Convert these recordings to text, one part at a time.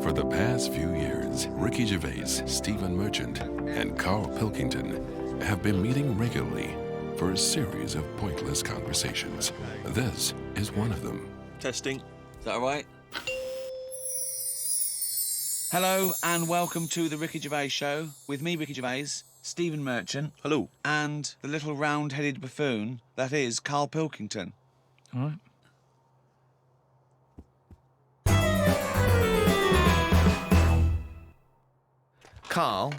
For the past few years, Ricky Gervais, Stephen Merchant, and Karl Pilkington have been meeting regularly for a series of pointless conversations. This is one of them. Testing. Is that all right? Hello and welcome to the Ricky Gervais Show with me, Ricky Gervais, Stephen Merchant. Hello. And the little round-headed buffoon that is Karl Pilkington. All right. Karl,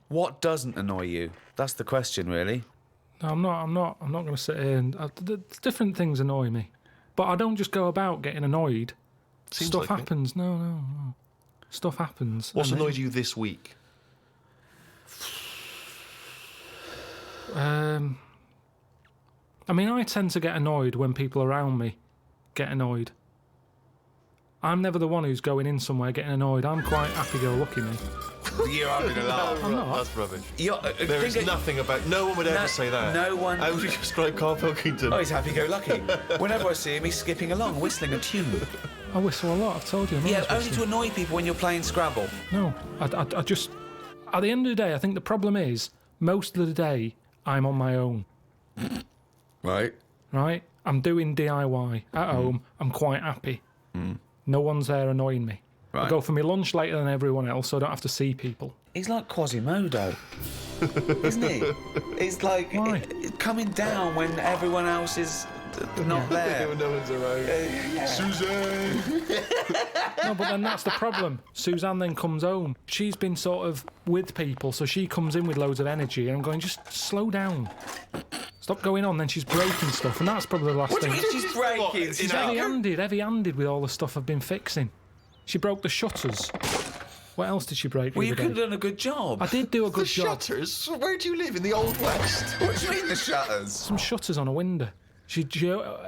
what doesn't annoy you? That's the question, really. No, I'm not going to sit here and... different things annoy me. But I don't just go about getting annoyed. Seems Stuff like happens. No. Stuff happens. What's And annoyed you this week? I mean, I tend to get annoyed when people around me get annoyed. I'm never the one who's going in somewhere getting annoyed. I'm quite happy-go-lucky, me. You're having a laugh. I'm not. That's rubbish. There is nothing about... No one would ever say that. No one... How would you describe Karl Pilkington? Oh, he's happy-go-lucky. Whenever I see him, he's skipping along, whistling a tune. I whistle a lot, I've told you. I'm Yeah, always only whistling. to annoy people when you're playing Scrabble. No, I just... At the end of the day, I think the problem is, most of the day, I'm on my own. Right. Right? I'm doing DIY at home. I'm quite happy. No one's there annoying me. Right. I go for my lunch later than everyone else, so I don't have to see people. He's like Quasimodo, isn't he? He's like Why? coming down when everyone else is not there. When no one's around. Suzanne! No, but then that's the problem. Suzanne then comes home. She's been sort of with people, so she comes in with loads of energy, and I'm going, just slow down. Stop going on. Then she's breaking stuff, and that's probably the last What do thing. you mean she's breaking? She's heavy-handed with all the stuff I've been fixing. She broke the shutters. What else did she break? Well, the you other could have day? done a good job. I did do a good The job. shutters? Where do you live? In the Old West? What do you mean the shutters? Some shutters on a window. She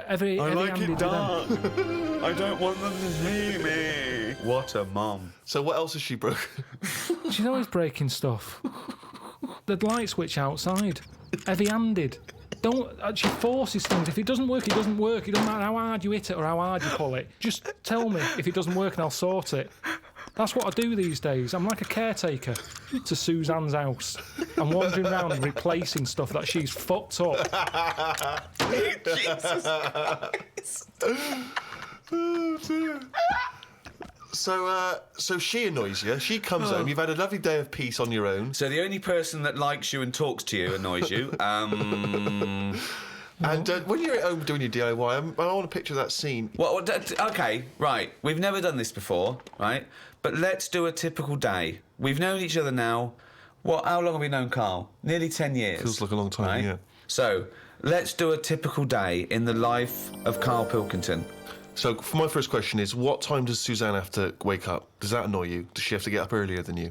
heavy-handed with them. I don't want them to see me. What a mum. So what else has she broken? She's always breaking stuff. The light switch outside. Heavy-handed. She forces things. If it doesn't work, it doesn't work. It doesn't matter how hard you hit it or how hard you pull it. Just tell me if it doesn't work and I'll sort it. That's what I do these days. I'm like a caretaker to Suzanne's house. I'm wandering around and replacing stuff that she's fucked up. Jesus Christ. Oh, dear. So she annoys you. She comes home. You've had a lovely day of peace on your own. So the only person that likes you and talks to you annoys you. And when you're at home doing your DIY, I want to picture that scene. Well, okay, right. We've never done this before, right? But let's do a typical day. We've known each other now. How long have we known Karl? Nearly 10 years. Feels like a long time, right? yeah. So let's do a typical day in the life of Karl Pilkington. So for my first question is, what time does Suzanne have to wake up? Does that annoy you? Does she have to get up earlier than you?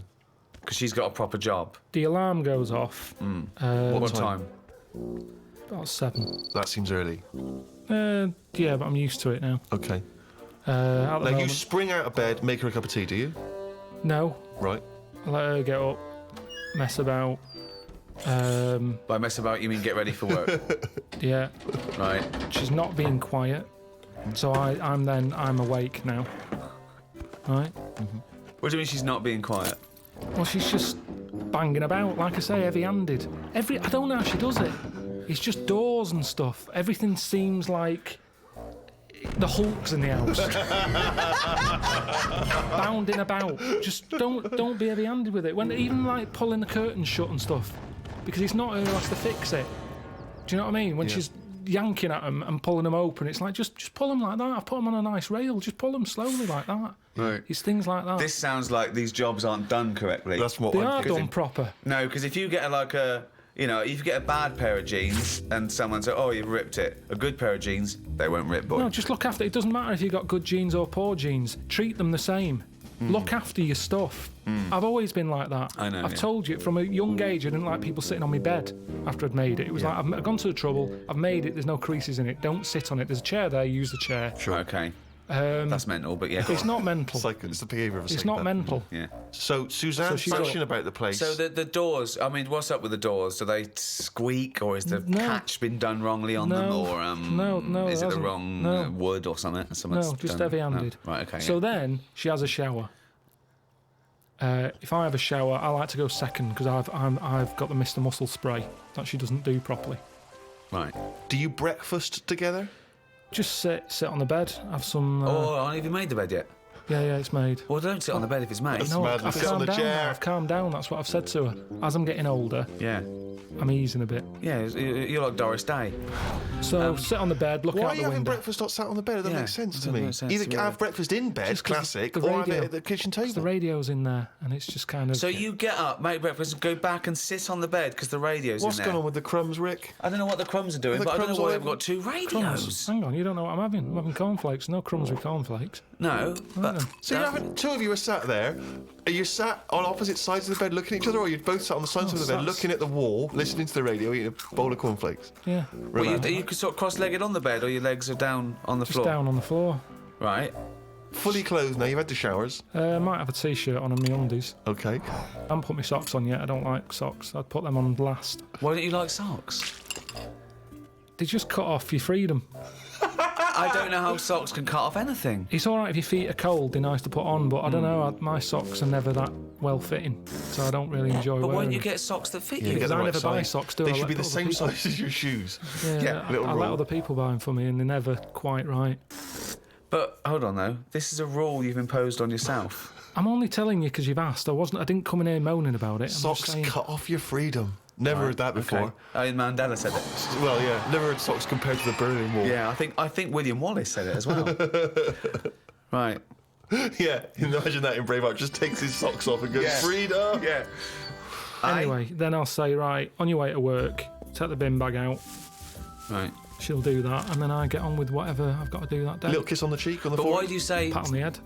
Because she's got a proper job. The alarm goes off. What time? About 7. That seems early. Yeah, but I'm used to it now. Okay. At the Now, you moment, spring out of bed, make her a cup of tea, do you? no. Right. I let her get up, mess about. By mess about, you mean get ready for work, Yeah, right? she's not being quiet, so I'm awake now. Right? What do you mean she's not being quiet? Well, she's just banging about, like I say, heavy-handed. I don't know how she does it. It's just doors and stuff. Everything seems like the Hulk's in the house. Bounding about. Just don't be heavy-handed with it. When even like pulling the curtains shut and stuff, because it's not her who has to fix it. Do you know what I mean? When she's yanking at them and pulling them open, it's like just pull them like that. I've put them on a nice rail. Just pull them slowly like that. Right. It's things like that. This sounds like these jobs aren't done correctly. That's what They I'm are thinking. done proper. No, because if you get if you get a bad pair of jeans and someone says, "Oh, you've ripped it," a good pair of jeans, they won't rip, boy. No, just look after it. It doesn't matter if you've got good jeans or poor jeans. Treat them the same. Look after your stuff. I've always been like that. I know, I've yeah. told you, from a young age, I didn't like people sitting on my bed after I'd made it. It was like, I've gone to the trouble, I've made it, there's no creases in it, don't sit on it. There's a chair there, use the chair. Sure. Okay. That's mental, but yeah. It's not mental. It's the behaviour of a It's psychopath. not mental. Yeah. So Suzanne's she's passionate up. about the place. So the doors, I mean, what's up with the doors? Do they squeak, or is the catch been done wrongly on them, or No, is it the hasn't. wrong No. wood or something? No, just heavy-handed. No. Right, okay. So then she has a shower. If I have a shower, I like to go second because I've got the Mr. Muscle spray that she doesn't do properly. Right. Do you breakfast together? Just sit on the bed, have some. Have you made the bed yet? Yeah, it's made. Well, don't sit on the bed if it's made. No, mad. I've Sit on the calmed down. chair. I've calmed down. That's what I've said to her. As I'm getting older, Yeah. I'm easing a bit. Yeah, you're like Doris Day. So sit on the bed, look Why out are you the having window. breakfast not sat on the bed? That doesn't Yeah, make sense to doesn't me. make sense Either to me. have breakfast in bed, Just 'cause classic, the or have radio- it at the kitchen table. The radio's in there, and it's just kind of. So you get up, make breakfast, and go back and sit on the bed because the radio's What's in there. going on with the crumbs, Rick? I don't know what the crumbs are doing, The but I don't crumbs know why all they've over- got two Crumbs. radios. Hang on, you don't know what I'm having. I'm having cornflakes. No crumbs with cornflakes. No, but So you're having, two of you are sat there. Are you sat on opposite sides of the bed looking at each other, or are you both sat on the sides of the bed sat- looking at the wall, listening to the radio, eating a bowl of cornflakes? Yeah, well, you could sort of cross-legged on the bed, or your legs are down on the just floor. down on the floor. Right. Fully clothed now, you've had the showers. I might have a t-shirt on and my undies. Okay. I haven't put my socks on yet. I don't like socks. I'd put them on last. Why don't you like socks? They just cut off your freedom. I don't know how socks can cut off anything. It's all right if your feet are cold. They're nice to put on, but I don't know. My socks are never that well fitting, so I don't really enjoy But why wearing don't you them. get socks that fit Yeah, you? get Because the I right never buy size. socks, do I? They I should let be the other same people- size as your shoes. Yeah, little I let roll. other people buy them for me, and they're never quite right. But hold on though, this is a rule you've imposed on yourself. I'm only telling you because you've asked. I didn't come in here moaning about it. I'm just Socks saying. cut off your freedom. Never heard that before. Okay. Oh, Mandela said it. Well, yeah, never heard socks compared to the Berlin Wall. Yeah, I think William Wallace said it as well. Right. Yeah, imagine that in Braveheart. Just takes his socks off and goes, Yeah. freedom! Yeah. Anyway, then I'll say, right, on your way to work, take the bin bag out. Right. She'll do that, and then I get on with whatever I've got to do that day. Little kiss on the cheek, on the But why forehead. do you say Pat on the head.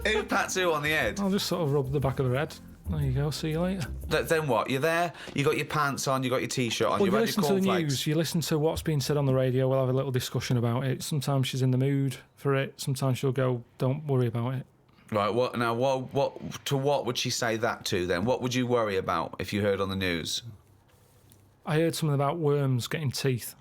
who pats who on the head? I'll just sort of rub the back of her head. There you go. See you later. Then what? You're there. You got your pants on. You got your t-shirt on. Well, you you read listen your to the cornflakes. news. You listen to what's being said on the radio. We'll have a little discussion about it. Sometimes she's in the mood for it. Sometimes she'll go, "Don't worry about it." Right. What now? What would she say that to then? What would you worry about if you heard on the news? I heard something about worms getting teeth,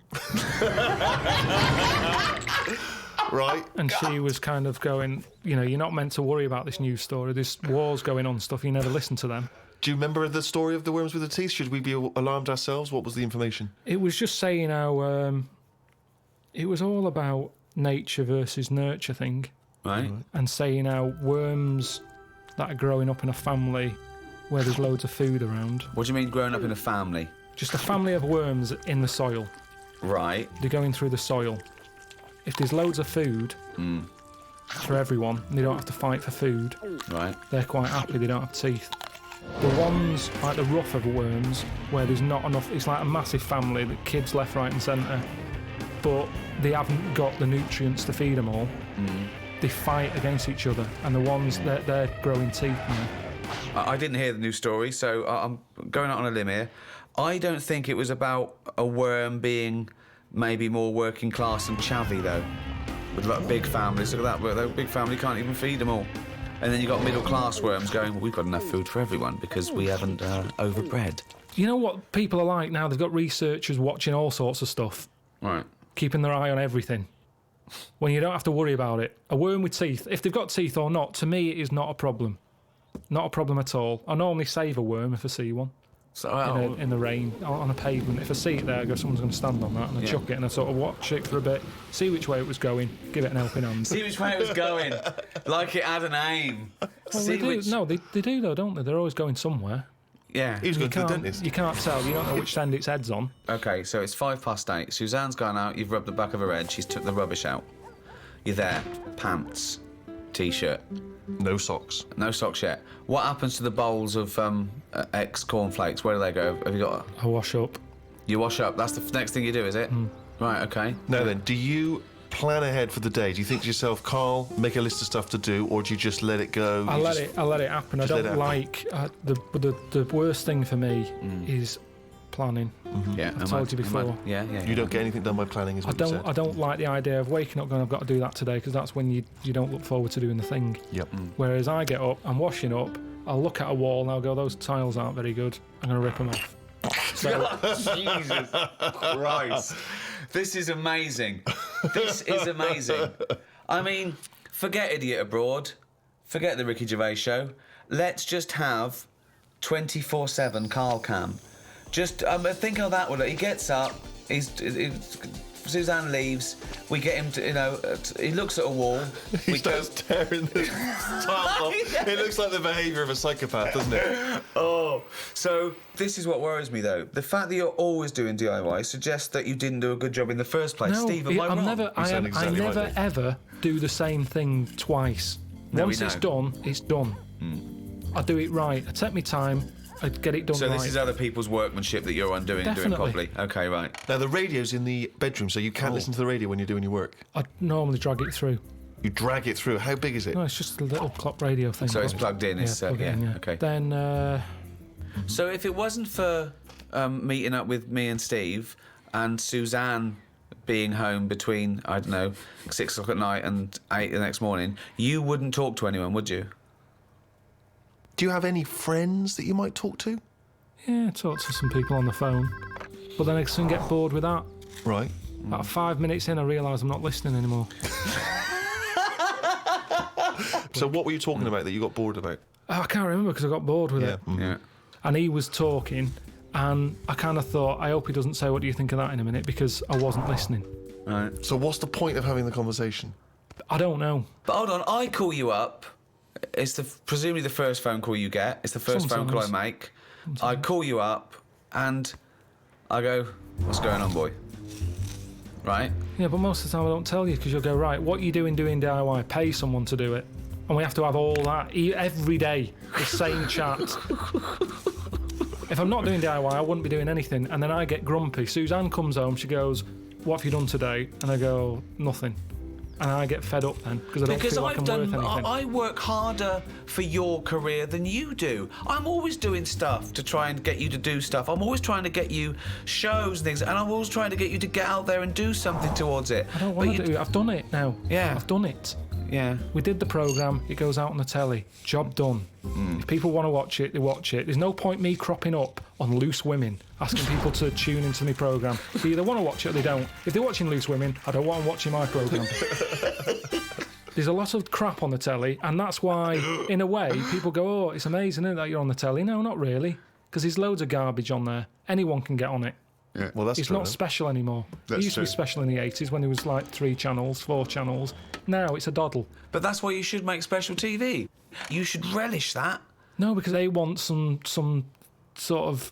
Right? and she was kind of going, you're not meant to worry about this news story. This war's going on, stuff. You never listen to them. Do you remember the story of the worms with the teeth? Should we be alarmed ourselves? What was the information? It was just saying how it was all about nature versus nurture thing, Right. and saying how worms that are growing up in a family where there's loads of food around, What do you mean growing up in a family? just a family of worms in the soil. Right. They're going through the soil. If there's loads of food for everyone, and they don't have to fight for food, Right. they're quite happy they don't have teeth. The ones, like the rougher worms, where there's not enough, it's like a massive family, the kids left, right and centre, but they haven't got the nutrients to feed them all. They fight against each other, and the ones that they're growing teeth now. I didn't hear the news story, so I'm going out on a limb here. I don't think it was about a worm being maybe more working class and chavvy, though. With like big families, look at that, that big family can't even feed them all. And then you've got middle class worms going, well, we've got enough food for everyone because we haven't overbred. You know what people are like now? They've got researchers watching all sorts of stuff, Right. keeping their eye on everything. When you don't have to worry about it. A worm with teeth, if they've got teeth or not, to me it is not a problem. Not a problem at all. I normally save a worm if I see one So, in the rain, on a pavement. If I see it there, I go, someone's going to stand on that, and I chuck it, and I sort of watch it for a bit, see which way it was going, give it an helping hand. see which way it was going, like it had an aim. Well, See they do. which... No, they do though, don't they? They're always going somewhere. Yeah. He was going to the Can't- dentist. You can't tell. You don't know which end its head's on. Okay, so it's 8:05. Suzanne's gone out. You've rubbed the back of her head. She's took the rubbish out. You're there. Pants, t-shirt, No socks. no socks yet. What happens to the bowls of ex cornflakes? Where do they go? Have you got? I wash up. You wash up. That's the next thing you do, is it? Right. Okay. Now then, do you plan ahead for the day? Do you think to yourself, Carl, make a list of stuff to do, or do you just let it go? I You let just- it happen. I just let don't it happen. like the worst thing for me is planning. Yeah. I've told you before. Yeah. You don't get anything done by planning, is what you said. I don't like the idea of waking up going, I've got to do that today, because that's when you don't look forward to doing the thing. Yep. Whereas I get up, I'm washing up, I'll look at a wall and I'll go, those tiles aren't very good. I'm going to rip them off. So Jesus Christ. This is amazing. This is amazing. I mean, forget Idiot Abroad. Forget the Ricky Gervais show. Let's just have 24/7 Karl cam. Just think how that would. He gets up. Suzanne leaves. We get him to, he looks at a wall. He starts tearing the tiles off. It looks like the behaviour of a psychopath, doesn't it? Oh, so this is what worries me though. The fact that you're always doing DIY suggests that you didn't do a good job in the first place. No, Steve, am I wrong? I never ever do the same thing twice. No, Once it's done, it's done. I do it right. I take my time. I get it done So right. this is other people's workmanship that you're undoing and doing Definitely. properly. Okay, right. Now, the radio's in the bedroom, so you can't listen to the radio when you're doing your work. I normally drag it through. You drag it through. How big is it? No, it's just a little clock radio thing. So it's plugged in. It's plug it in, yeah. Okay. Then So if it wasn't for meeting up with me and Steve and Suzanne being home between, I don't know, 6 o'clock at night and 8 the next morning, you wouldn't talk to anyone, would you? Do you have any friends that you might talk to? yeah, I talk to some people on the phone, but then I soon get bored with that. Right. About 5 minutes in, I realise I'm not listening anymore. So what were you talking about that you got bored about? I can't remember because I got bored with it. Yeah. And he was talking, and I kind of thought, I hope he doesn't say, what do you think of that in a minute, because I wasn't listening. Right. So what's the point of having the conversation? I don't know. But hold on, I call you up. It's presumably the first phone call you get. It's the first phone call I make. I call you up and I go, what's going on, boy? Right? Yeah, but most of the time I don't tell you because you'll go, right, what are you doing DIY? Pay someone to do it. And we have to have all that every day, the same chat. If I'm not doing DIY, I wouldn't be doing anything. And then I get grumpy. Suzanne comes home, she goes, what have you done today? And I go, nothing. And I get fed up then because I don't feel like I'm worth anything. I work harder for your career than you do. I'm always doing stuff to try and get you to do stuff. I'm always trying to get you shows and things, and I'm always trying to get you to get out there and do something towards it. I don't want to do it. I've done it now. Yeah. I've done it. Yeah. We did the programme, it goes out on the telly. Job done. If people want to watch it, they watch it. There's no point me cropping up on Loose Women, asking people to tune into my programme. They either want to watch it or they don't. If they're watching Loose Women, I don't want them watching my programme. There's a lot of crap on the telly, and that's why, in a way, people go, oh, it's amazing, isn't it, that you're on the telly? No, not really, because there's loads of garbage on there. Anyone can get on it. Yeah. Well, that's It's true. not special anymore. That's It used to be true. special in the 80s when there was like 3 channels, 4 channels. Now it's a doddle. But that's why you should make special TV. You should relish that. No, because they want some sort of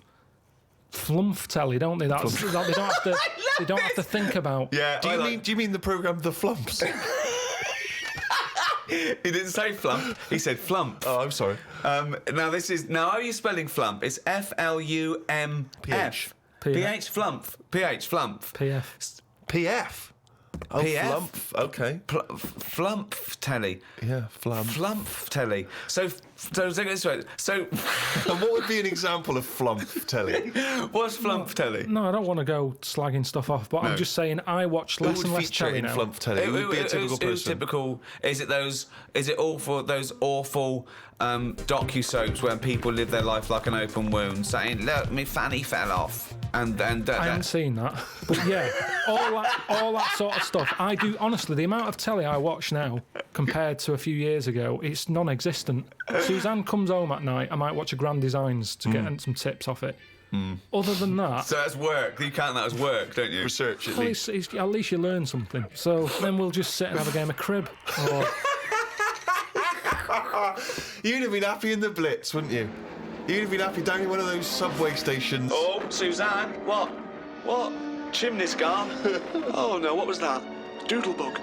flumph telly, don't they? That's that they don't have to think about. Yeah. Do you mean the programme The Flumps? He didn't say flump. He said flump. Oh, I'm sorry. Now how are you spelling flump? It's FLUMF. PH. PH flump. PH flump. PF. PF. Oh, PF? Flump. Okay. Flump telly. Yeah, Flump. Flump telly. So And what would be an example of Flump telly? what's flump telly? No, I don't want to go slagging stuff off, but I'm just saying I watch Who less would and less feature telly in now. Flump telly? Who would be a typical Who's person? typical? Is it all for those awful docu-soaps where people live their life like an open wound, saying, "Look, me fanny fell off," and I haven't seen that, but yeah, all that sort of stuff. I do honestly. The amount of telly I watch now compared to a few years ago, it's non-existent. Suzanne comes home at night. I might watch a Grand Designs to get some tips off it. Other than that, So that's work. You count that as work, don't you? Research, at well, least. at least you learn something. So then we'll just sit and have a game of crib. Or, You'd have been happy in the Blitz, wouldn't you? You'd have been happy down in one of those subway stations. Oh, Suzanne, what? Chimney's gone. Oh no, what was that? Doodlebug.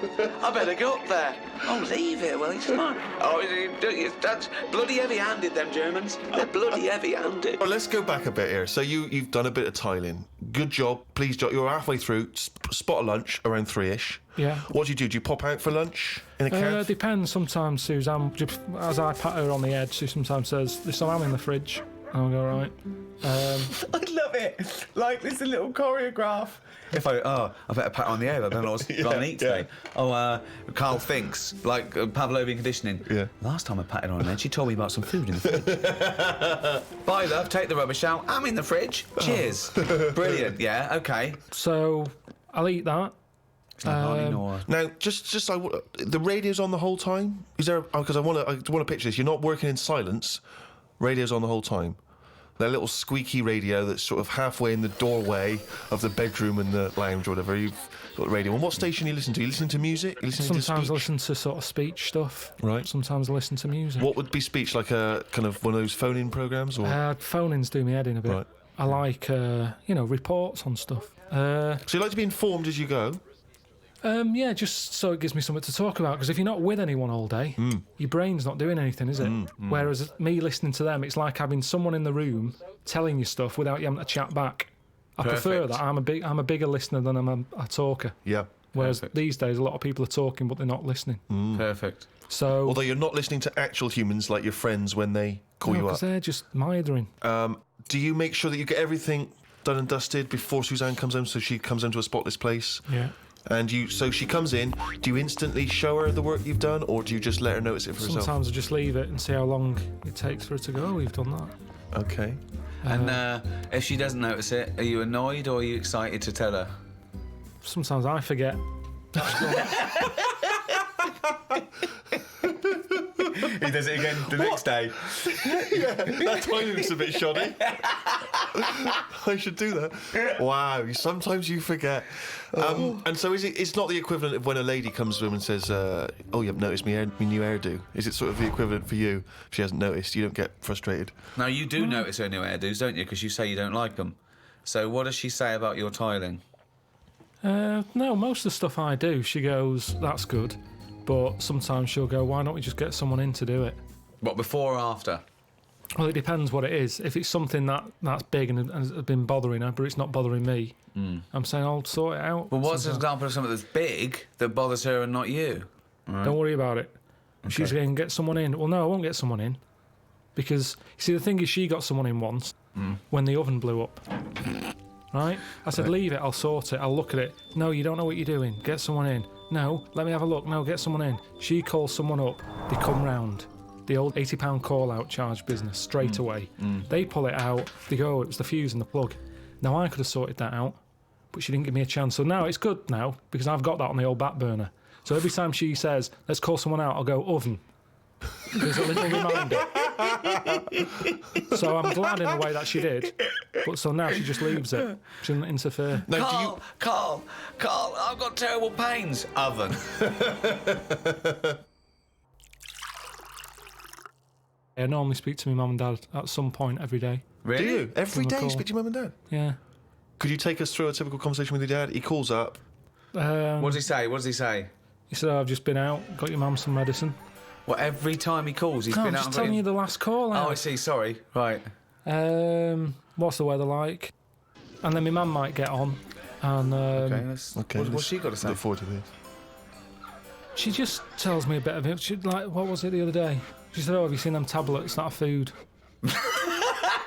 I better go up there. Oh, leave it. Well, it's fine. Oh, that's bloody heavy-handed, them Germans. They're bloody heavy-handed. Well, let's go back a bit here. So you've done a bit of tiling. Good job. Please, job. You're halfway through. Spot a lunch around 3ish. yeah. What do you do? Do you pop out for lunch in a cab? Depends. Sometimes Suzanne, as I pat her on the head, she sometimes says, "There's some ham in the fridge." And I'll go, right. I love it. Like, it's a little choreograph. If I better pat her on the head. I don't know what's going to eat today. Oh, Karl thinks, like Pavlovian conditioning. Yeah. Last time I patted her on the head, she told me about some food in the fridge. Bye, love. Take the rubbish out. I'm in the fridge. Cheers. Brilliant. Yeah. Okay. So I'll eat that. It's like Ronnie Nora. Now, the radio's on the whole time. Is there? Because I want to picture this. You're not working in silence. Radio's on the whole time. That little squeaky radio that's sort of halfway in the doorway of the bedroom and the lounge or whatever. You've got the radio. And what station you listen to? You listen to music? You listen Sometimes to I speech? listen to sort of speech stuff. Right. Sometimes I listen to music. What would be speech? Like a kind of one of those phone-in programs? Or Phone-ins do me head in a bit. Right. I like, reports on stuff. So you like to be informed as you go? Yeah, just so it gives me something to talk about. Because if you're not with anyone all day, your brain's not doing anything, is it? Whereas me listening to them, it's like having someone in the room telling you stuff without you having to chat back. I prefer that. I'm a bigger listener than I'm a talker. Yeah. Whereas Perfect. these days, a lot of people are talking, but they're not listening. Perfect. So, Although you're not listening to actual humans like your friends when they call you up. because they're just mithering. Do you make sure that you get everything done and dusted before Suzanne comes home, so she comes home to a spotless place? Yeah. And so she comes in, do you instantly show her the work you've done, or do you just let her notice it for herself? Sometimes I just leave it and see how long it takes for her to go. Oh, you've done that. Okay. And if she doesn't notice it, are you annoyed or are you excited to tell her? Sometimes I forget. He does it again the next day. Yeah, that timing's a bit shoddy. I should do that. Wow, sometimes you forget. And so it's not the equivalent of when a lady comes to him and says, oh, you haven't noticed my new hairdo. Is it sort of the equivalent for you? If she hasn't noticed, you don't get frustrated. Now, you do notice her new hairdos, don't you? Because you say you don't like them. So what does she say about your tiling? No, most of the stuff I do, she goes, that's good. But sometimes she'll go, why don't we just get someone in to do it? What, before or after? Well, it depends what it is. If it's something that's big and has been bothering her, but it's not bothering me, I'm saying I'll sort it out. Well, what's an sometime. example of something that's big that bothers her and not you? Don't worry about it. She's going to get someone in. Well, no, I won't get someone in. Because, you see, the thing is, she got someone in once when the oven blew up. Right? I said, leave it, I'll sort it, I'll look at it. No, you don't know what you're doing. Get someone in. No, let me have a look. No, get someone in. She calls someone up. They come round. The old £80 call-out charge business, straight away. They pull it out. They go, it was the fuse and the plug. Now, I could have sorted that out, but she didn't give me a chance. So now it's good now, because I've got that on the old back burner. So every time she says, let's call someone out, I'll go, oven. There's a little reminder. So I'm glad in a way that she did. But so now she just leaves it. She doesn't interfere. Now, Karl, I've got terrible pains. Oven. I normally speak to my mum and dad at some point every day. Really? do you? Every Give them a day you call. speak to your mum and dad? Yeah. Could you take us through a typical conversation with your dad? He calls up. What does he say? What does he say? He said, I've just been out, got your mum some medicine. Well, every time he calls, he's No, been I'm out just and telling got you the last call out. Oh, I see. Sorry. Right. What's the weather like? And then my mum might get on. And What's she got to say? Look forward to this. she just tells me a bit of it. She, like, what was it the other day? She said, oh, have you seen them tablets? That are food.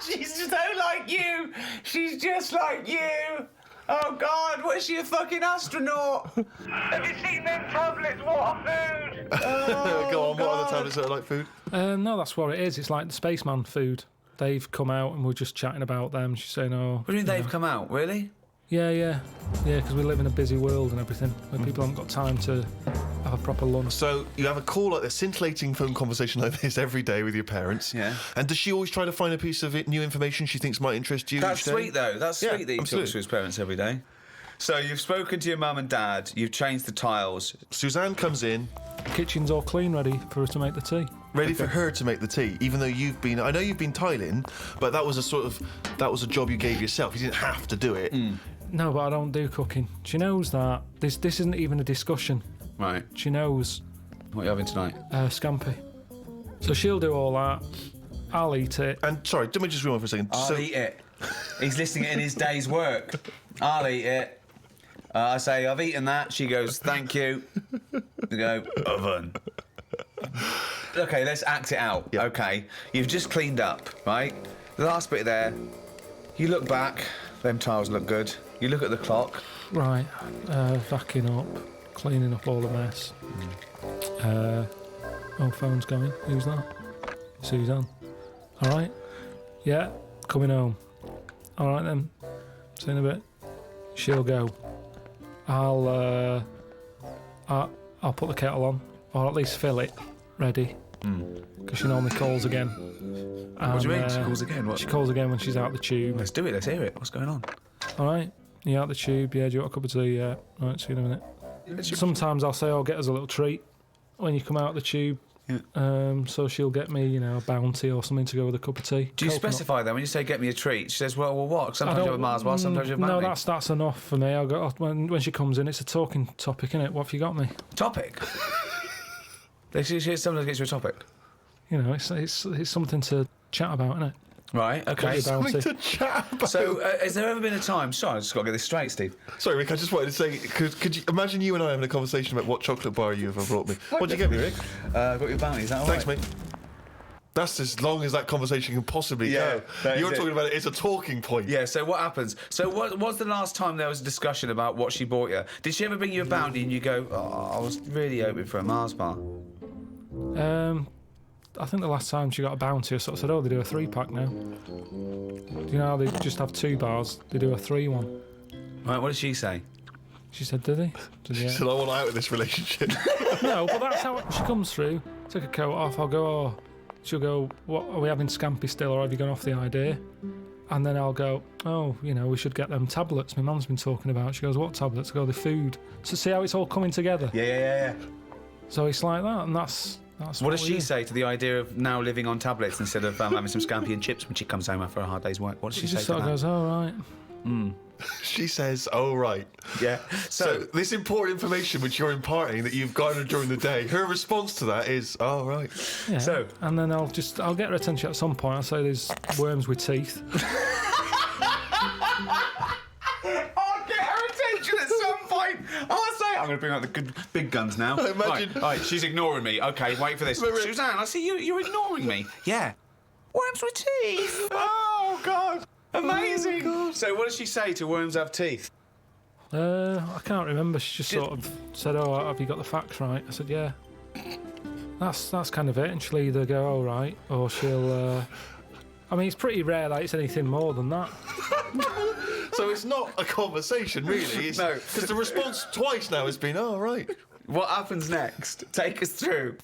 She's so like you. She's just like you. Oh, God, was she a fucking astronaut? Have you seen them tablets? What are food? Oh, Go on, what are the God. tablets that are like food? No, that's what it is. It's like the spaceman food. They've come out and we're just chatting about them. She's saying, oh... What do you mean they've come out? Really? Yeah, because we live in a busy world and everything, where people haven't got time to have a proper lunch. So you have a call like this, scintillating phone conversation like this every day with your parents. Yeah. And does she always try to find a piece of new information she thinks might interest you? That's each day? sweet, though. That's Yeah, sweet that he talks absolutely. to his parents every day. So you've spoken to your mum and dad. You've changed the tiles. Suzanne comes in, Kitchen's all clean, ready for her to make the tea. ready for her to make the tea, even though I know you've been tiling, but that was a job you gave yourself. You didn't have to do it. No, but I don't do cooking. She knows that. This isn't even a discussion. Right. She knows What are you having tonight? scampi. So she'll do all that. I'll eat it. And sorry, let me just rewind for a second. I'll eat it. He's listing it in his day's work. I'll eat it. I say, I've eaten that. She goes, thank you. I go, oven. Okay, let's act it out. Yep. Okay, you've just cleaned up, right? The last bit there, you look back, them tiles look good. You look at the clock. Right, vacuuming up, cleaning up all the mess. Phone's going. Who's that? Suzanne. All right. Yeah, coming home. All right then. See you in a bit. She'll go. I'll I'll put the kettle on, or at least fill it, ready. Because she normally calls again. What do you mean? She calls again? What? She calls again when she's out the tube. Let's do it. Let's hear it. What's going on? All right, you out the tube? Yeah, do you want a cup of tea? Yeah. All right, see you in a minute. Sometimes I'll say, "Oh, get us a little treat when you come out the tube." Yeah. So she'll get me, a bounty or something to go with a cup of tea. Do you specify that when you say "get me a treat"? She says, "Well, what? Sometimes you have a Mars bar, sometimes you have a bounty." No, that's enough for me. When she comes in, it's a talking topic, isn't it? What have you got me? Topic. She sometimes gets you a topic. It's something to chat about, isn't it? Right, okay. Something to chat about. So, has there ever been a time... Sorry, I just got to get this straight, Steve. Sorry, Rick, I just wanted to say, could you imagine you and I having a conversation about what chocolate bar you ever brought me? What'd you get me, Rick? Got your bounty, is that all right? Thanks, mate. That's as long as that conversation can possibly Yeah, go. You're talking about it's a talking point. Yeah, so what happens? So what was the last time there was a discussion about what she bought you? Did she ever bring you a bounty and you go, I was really hoping for a Mars bar? I think the last time she got a bounty, I sort of said, "Oh, they do a 3-pack now." Do you know how they just have 2 bars? They do a 3 one. Right, what did she say? She said, "Did they?" She said, "I want out of this relationship." No, but that's how she comes through. Take a coat off. I'll go, "Oh." She'll go, "What, are we having scampi still, or have you gone off the idea?" And then I'll go, "Oh, we should get them tablets my mum's been talking about." She goes, "What tablets?" I go, "The food." So see how it's all coming together? Yeah. So it's like that, and that's what does she say to the idea of now living on tablets instead of having some scampi and chips when she comes home after a hard day's work? What does she say just to sort that? of goes, "Oh, right." She says, "Oh, right." Yeah. So this important information which you're imparting that you've garnered during the day, her response to that is, "Oh, right." Yeah. So- and then I'll get her attention at some point. I'll say there's worms with teeth. I'll get her attention at some point. I'll say, I'm going to bring out the good big guns now. Imagine- Right, she's ignoring me. Okay, wait for this. Suzanne, I see you're ignoring me. Yeah. Worms with teeth. Oh, God. Amazing. Oh, God. So what does she say to worms have teeth? I can't remember. She just sort of said, "Oh, have you got the facts right?" I said, "Yeah." That's kind of it. And she'll either go, "Oh, right," or she'll... I mean, it's pretty rare that it's anything more than that. So it's not a conversation, really. No. Because the response twice now has been, "Oh, right." What happens next? Take us through.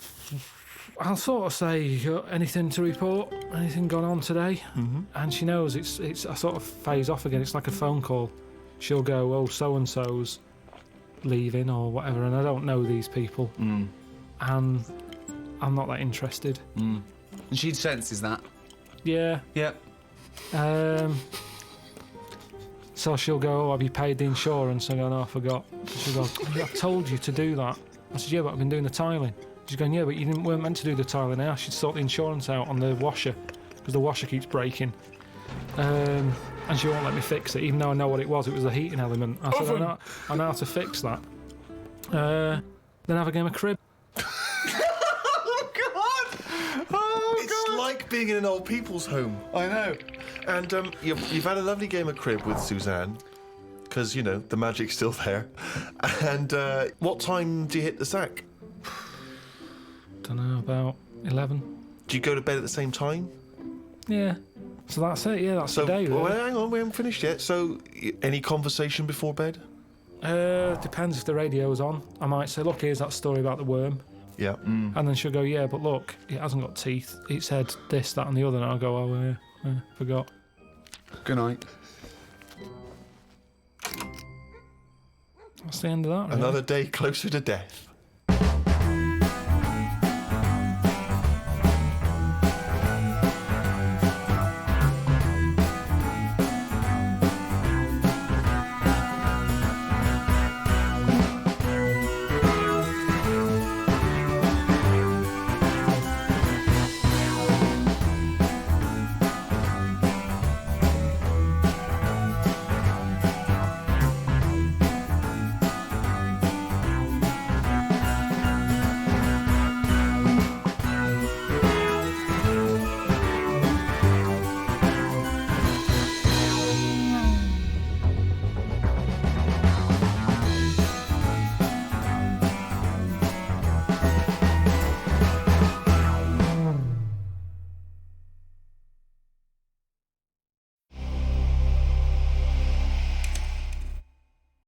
I'll sort of say, "Anything to report? Anything gone on today?" Mm-hmm. And she knows it's. I sort of phase off again. It's like a phone call. She'll go, "Oh, so and so's leaving or whatever," and I don't know these people, and I'm not that interested. And she senses that. Yeah. Yep. So she'll go, "Oh, have you paid the insurance?" I go, "No, I forgot." She'll go, "I told you to do that." I said, "Yeah, but I've been doing the tiling." She's going, "Yeah, but you weren't meant to do the tiling. I asked you to sort the insurance out on the washer because the washer keeps breaking." And she won't let me fix it, even though I know what it was. It was the heating element. I said, I know how to fix that. Then have a game of crib. Oh, God! Oh, It's like being in an old people's home. I know. And you've had a lovely game of crib with Suzanne, because, the magic's still there. And what time do you hit the sack? Don't know, about 11. Do you go to bed at the same time? Yeah. So that's it, yeah, that's the day, really. Well, hang on, we haven't finished yet. So, any conversation before bed? Depends if the radio's on. I might say, "Look, here's that story about the worm." Yeah. And then she'll go, "Yeah, but look, it hasn't got teeth. It said this, that and the other." And I'll go, "Oh, yeah, forgot." Good night. That's the end of that, really. Another day closer to death.